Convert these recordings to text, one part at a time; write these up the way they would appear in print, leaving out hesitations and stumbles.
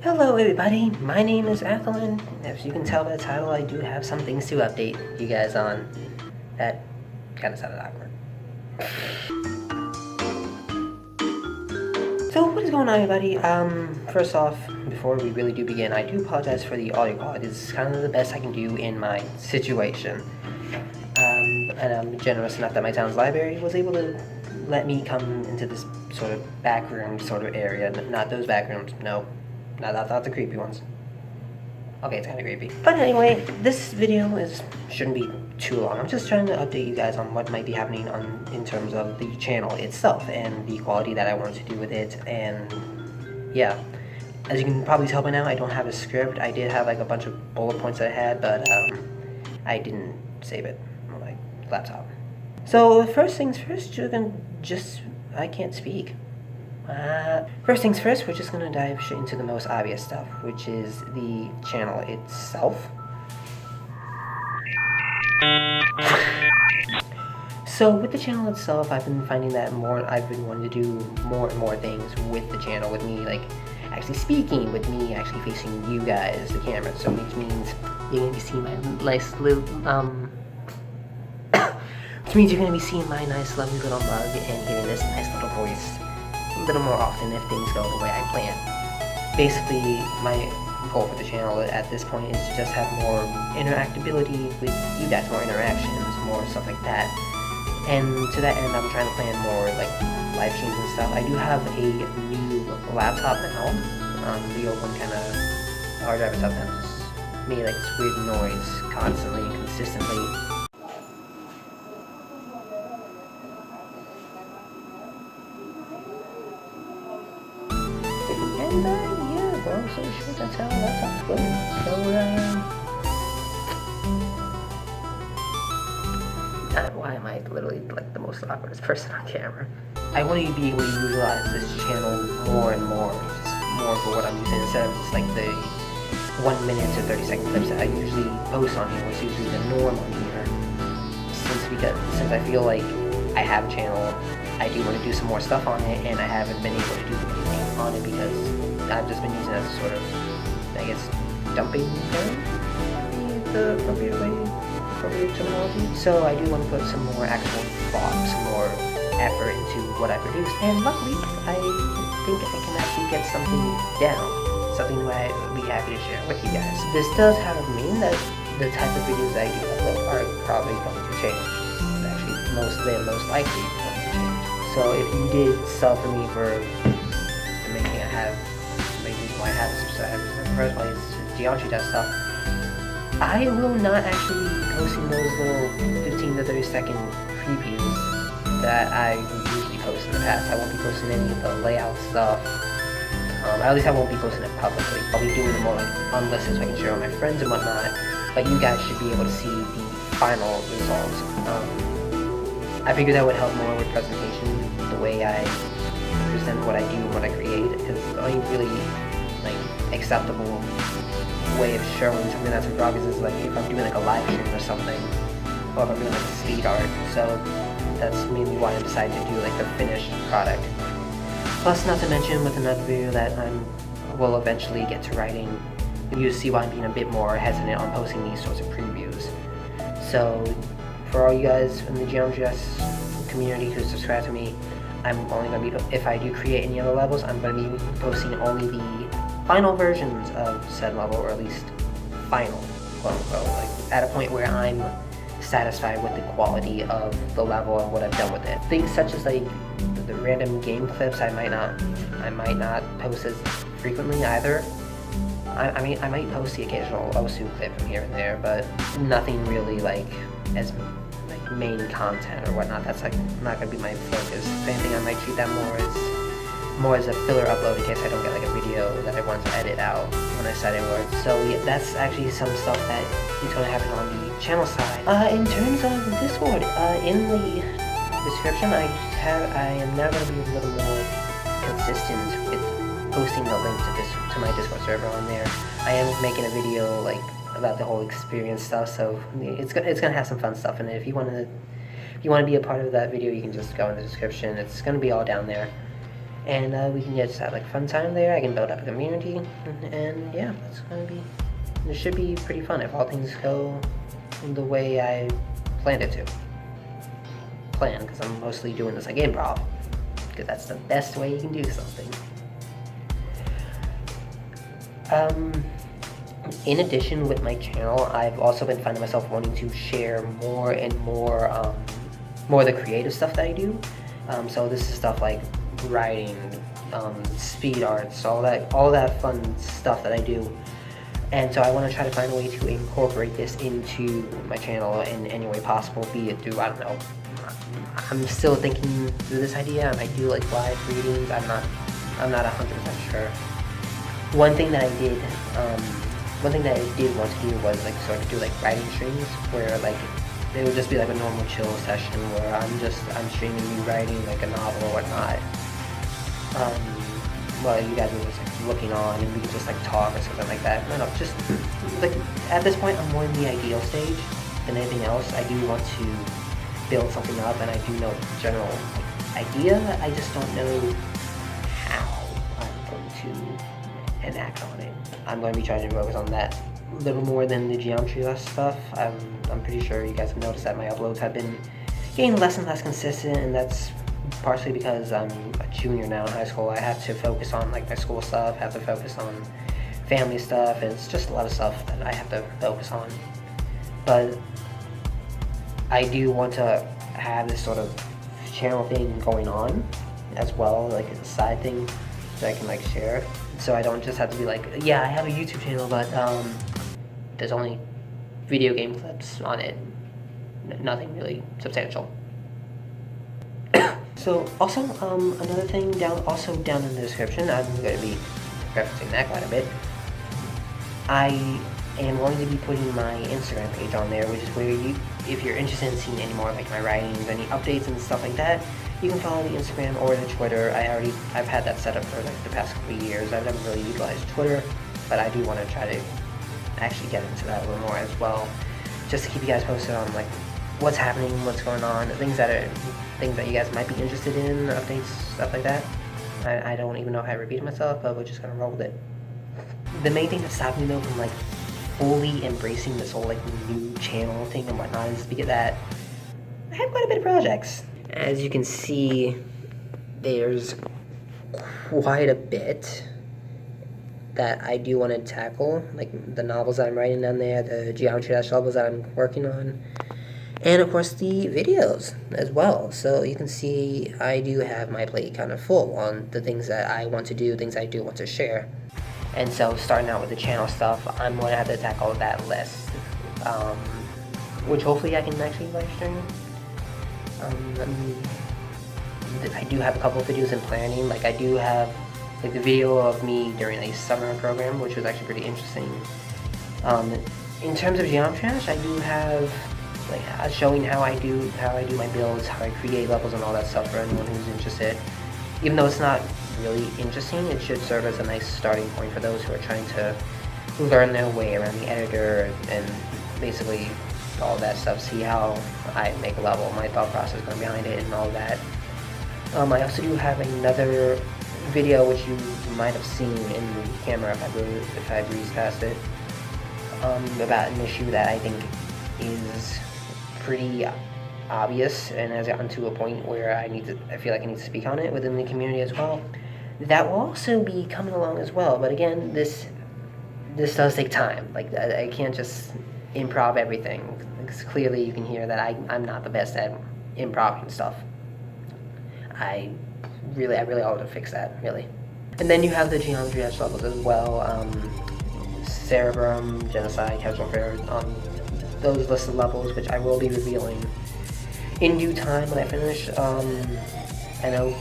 Hello everybody, my name is Athelin. As you can tell by the title, I do have some things to update you guys on. That kind of sounded awkward. So what is going on everybody? First off, before we really do begin, I do apologize for the audio quality. This is kind of the best I can do in my situation. And I'm generous enough that my town's library was able to let me come into this sort of back room sort of area. Not those back rooms, no. Not the creepy ones. Okay, it's kind of creepy. But anyway, this video shouldn't be too long. I'm just trying to update you guys on what might be happening in terms of the channel itself and the quality that I want to do with it. And yeah, as you can probably tell by now, I don't have a script. I did have like a bunch of bullet points that I had, but I didn't save it on my laptop. So first things first, I can't speak. First things first, we're just gonna dive straight into the most obvious stuff, which is the channel itself. So with the channel itself, I've been finding that I've been wanting to do more and more things with the channel, with me like actually speaking, with me actually facing you guys, the camera. So which means you're gonna be seeing my nice little which means you're gonna be seeing my nice lovely little mug and hearing this nice little voice a little more often if things go the way I plan. Basically, my goal for the channel at this point is to just have more interactability with you guys, more interactions, more stuff like that. And to that end, I'm trying to plan more like live streams and stuff. I do have a new laptop now. The old one kind of hard drive itself has made like this weird noise constantly and consistently. And yeah, long story short, that's how laptops go. So, why am I literally like the most awkwardest person on camera? I want to be able to utilize this channel more and more, just more for what I'm using, instead of just like the 1 minute to 30-second clips that I usually post on here, which is usually the norm on here. Since I feel like I have a channel, I do want to do some more stuff on it, and I haven't been able to do anything on it because I've just been using it as a sort of, I guess, dumping ground, the appropriate terminology. So I do want to put some more actual thought, some more effort into what I produce, and luckily, I think I can actually get something down, something that I'd be happy to share with you guys. This does, however, mean that the type of videos I do upload are probably going to change. Most likely going to change. So if you did sell for me for the main thing I have, the main reason why I have subscribers in the first place, geometry test stuff, I will not actually be posting those little 15 to 30 second previews that I usually post in the past. I won't be posting any of the layout stuff. At least I won't be posting it publicly. I'll be doing it more like unlisted so I can share with my friends and whatnot, but you guys should be able to see the final results. I figured that would help more with presentation, the way I present what I do and what I create, because the only really like acceptable way of showing something that's in progress is like if I'm doing like a live stream or something, or if I'm doing like a speed art. So that's mainly why I decided to do like the finished product. Plus, not to mention with another video that will eventually get to writing, you see why I'm being a bit more hesitant on posting these sorts of previews. So for all you guys in the Geometry community who subscribe to me, I'm only going to be, if I do create any other levels, I'm going to be posting only the final versions of said level, or at least final, quote unquote, like at a point where I'm satisfied with the quality of the level and what I've done with it. Things such as like the random game clips, I might not post as frequently either. I mean, I might post the occasional OSU clip from here and there, but nothing really like as like main content or whatnot. That's like not gonna be my focus. If anything, I might treat that more as a filler upload in case I don't get like a video that I want to edit out when I set it words. So yeah, that's actually some stuff that is gonna happen on the channel side. In terms of the Discord, in the description, I am now gonna be a little more consistent with posting the link to my Discord server on there. I am making a video like about the whole experience stuff, so it's gonna have some fun stuff in it. If you want to be a part of that video, you can just go in the description. It's gonna be all down there. and we can just have like fun time there. I can build up a community, and yeah, it's gonna be, it should be pretty fun if all things go the way I planned it to. Because I'm mostly doing this like improv, because that's the best way you can do something. In addition, with my channel, I've also been finding myself wanting to share more and more, more of the creative stuff that I do. So this is stuff like writing, speed arts, all that fun stuff that I do. And so I want to try to find a way to incorporate this into my channel in any way possible, be it through, I don't know, I'm still thinking through this idea. I might do like live readings. I'm not 100% sure. One thing that I did want to do was like sort of do like writing streams where like it would just be like a normal chill session where I'm streaming me writing like a novel or whatnot. Well, you guys are just like looking on and we can just like talk or something like that. No, just like at this point I'm more in the ideal stage than anything else. I do want to build something up and I do know the general idea. I just don't know how I'm going to enact on it. I'm going to be trying to focus on that a little more than the geometry stuff. I'm pretty sure you guys have noticed that my uploads have been getting less and less consistent, and that's partially because I'm a junior now in high school. I have to focus on like my school stuff, have to focus on family stuff, and it's just a lot of stuff that I have to focus on. But I do want to have this sort of channel thing going on as well, like a side thing that I can like share. So I don't just have to be like, yeah, I have a YouTube channel, but there's only video game clips on it. Nothing really substantial. So also, another thing down in the description, I'm going to be referencing that quite a bit. I am going to be putting my Instagram page on there, which is where you, if you're interested in seeing any more like my writings, any updates and stuff like that, you can follow the Instagram or the Twitter. I've had that set up for like the past couple of years. I've never really utilized Twitter, but I do want to try to actually get into that a little more as well, just to keep you guys posted on like what's happening, what's going on, things that you guys might be interested in, updates, stuff like that. I don't even know how I repeated myself, but we're just gonna roll with it. The main thing that stopped me though from like fully embracing this whole like new channel thing and whatnot is because that I have quite a bit of projects. As you can see, there's quite a bit that I do want to tackle, like the novels that I'm writing down there, the geometry levels that I'm working on, and of course the videos as well. So you can see I do have my plate kind of full on the things that I want to do, things I do want to share. And so starting out with the channel stuff, I'm going to have to tackle that list, which hopefully I can actually live stream. I do have a couple of videos in planning. Like I do have like the video of me during a summer program, which was actually pretty interesting. In terms of geometry, I do have like showing how I do my builds, how I create levels and all that stuff for anyone who's interested. Even though it's not really interesting, it should serve as a nice starting point for those who are trying to learn their way around the editor and basically all that stuff, see how I make a level, my thought process going behind it and all that. I also do have another video which you might have seen in the camera if I breeze past it, about an issue that I think is pretty obvious and has gotten to a point where I feel like I need to speak on it within the community as well. That will also be coming along as well, but again, this does take time. Like I can't just improv everything, because clearly you can hear that I'm not the best at improvising stuff. I really ought to fix that, really. And then you have the geometry edge levels as well, Cerebrum, Genocide, Casual Fair, those listed levels, which I will be revealing in due time when I finish. I know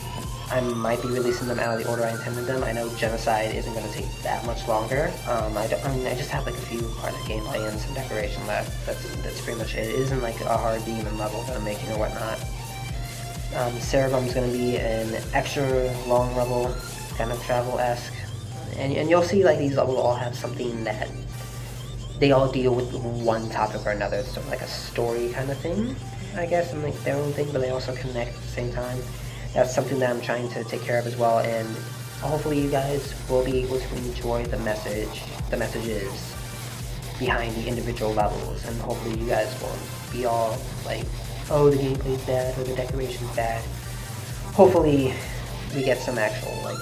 I might be releasing them out of the order I intended them. I know Genocide isn't going to take that much longer. I just have like a few parts of gameplay and some decoration left. That's pretty much it. It isn't like a hard demon level that I'm making or whatnot. Cerebrum is going to be an extra long level, kind of travel-esque. And you'll see like these levels all have something that they all deal with one topic or another. It's sort of like a story kind of thing, I guess, and like their own thing, but they also connect at the same time. that's something that I'm trying to take care of as well, and hopefully you guys will be able to enjoy the messages behind the individual levels, and hopefully you guys won't be all like, oh, the gameplay's bad or the decoration's bad. Hopefully we get some actual like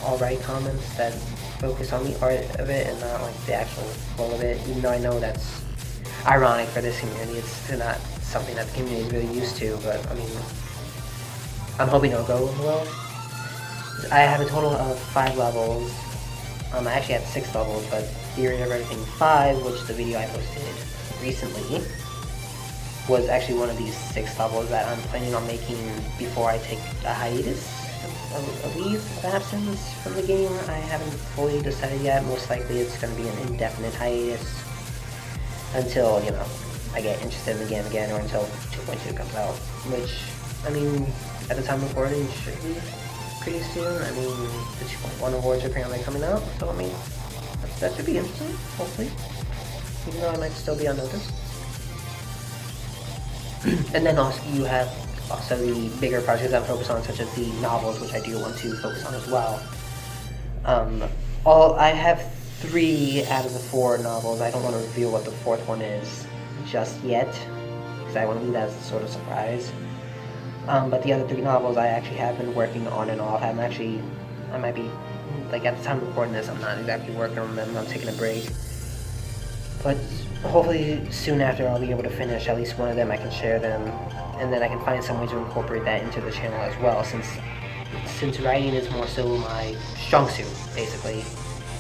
alright comments that focus on the art of it and not like the actual flow of it, even though I know that's ironic for this community. It's not something that the community is really used to, but I mean, I'm hoping it'll go well. I have a total of 5 levels. I actually had 6 levels, but Theory of Everything 5, which the video I posted recently, was actually one of these 6 levels that I'm planning on making before I take a hiatus, a leave of absence from the game. I haven't fully decided yet. Most likely it's going to be an indefinite hiatus until, you know, I get interested in the game again, or until 2.2 comes out, which, I mean, at the time of recording should be pretty soon. I mean, the 2.1 awards are apparently coming out, so I mean, that should be interesting, hopefully, even though I might still be on notice. And then also you have the bigger projects I'm focused on, such as the novels, which I do want to focus on as well. I have 3 out of the 4 novels. I don't want to reveal what the 4th one is just yet, because I want to leave that as a sort of surprise. But the other 3 novels I actually have been working on and off. I might be, like, at the time of recording this, I'm not exactly working on them. I'm taking a break. But hopefully soon after I'll be able to finish at least one of them. I can share them, and then I can find some way to incorporate that into the channel as well, since writing is more so my strong suit, basically,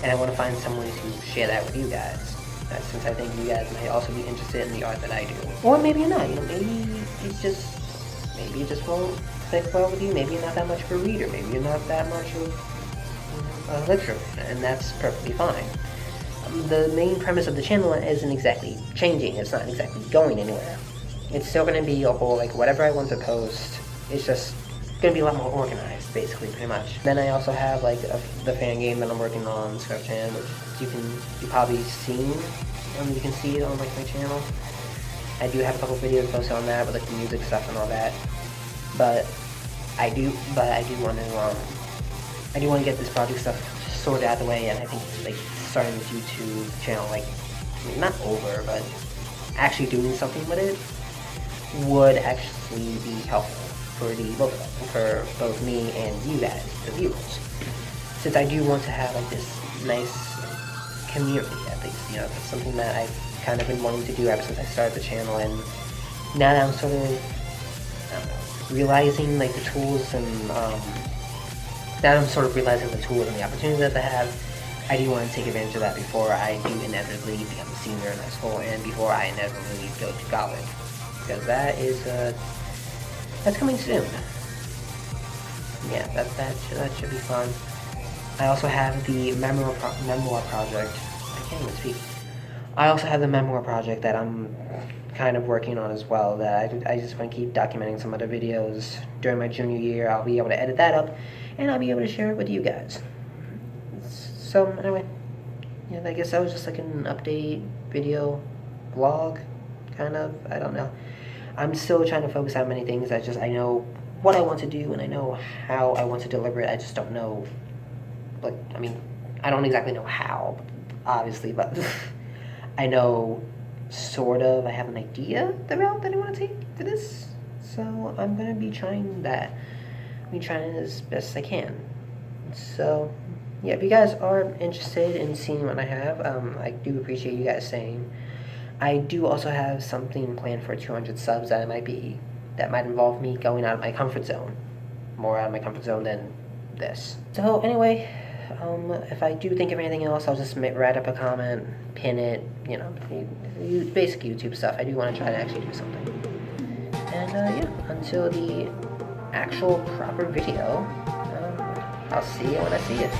and I want to find some way to share that with you guys, since I think you guys might also be interested in the art that I do. Or maybe not, you know, maybe it just won't click well with you. Maybe you're not that much of a reader, maybe you're not that much of a lecturer, and that's perfectly fine. The main premise of the channel isn't exactly changing. It's not exactly going anywhere. It's still going to be a whole, like, whatever I want to post, it's just going to be a lot more organized, basically, pretty much. Then I also have, like, the fan game that I'm working on, Scarfchan, which you've probably seen. You can see it on, like, my channel. I do have a couple videos posted on that with, like, the music stuff and all that. But I do want to get this project stuff sorted out of the way, and I think, like, starting this YouTube channel, like, not over, but actually doing something with it would actually be helpful for both me and you guys, the viewers. Since I do want to have, like, this nice community, at least, you know, that's something that I've kind of been wanting to do ever since I started the channel, and now that I'm sort of, I don't know, realizing, like, the tools and, now I'm sort of realizing the tools and the opportunities that I have, I do want to take advantage of that before I do inevitably become a senior in high school, and before I inevitably go to college, because that is, that's coming soon. Yeah, that should be fun. I also have the memoir project. I can't even speak. I also have the memoir project that I'm kind of working on as well, that I just want to keep documenting some of the videos during my junior year. I'll be able to edit that up, and I'll be able to share it with you guys. So anyway, yeah, I guess that was just like an update video, vlog, kind of. I don't know. I'm still trying to focus on many things. I know what I want to do, and I know how I want to deliver it. I just don't know, like, I mean, I don't exactly know how, obviously, but I know, sort of, I have an idea the route that I want to take to this. So I'm going to be trying that. I'll be trying as best I can. So yeah, if you guys are interested in seeing what I have, I do appreciate you guys saying. I do also have something planned for 200 subs that might involve me going out of my comfort zone. More out of my comfort zone than this. So anyway, if I do think of anything else, I'll just write up a comment, pin it, you know, basic YouTube stuff. I do want to try to actually do something. And yeah, until the actual proper video, I'll see you when I see you.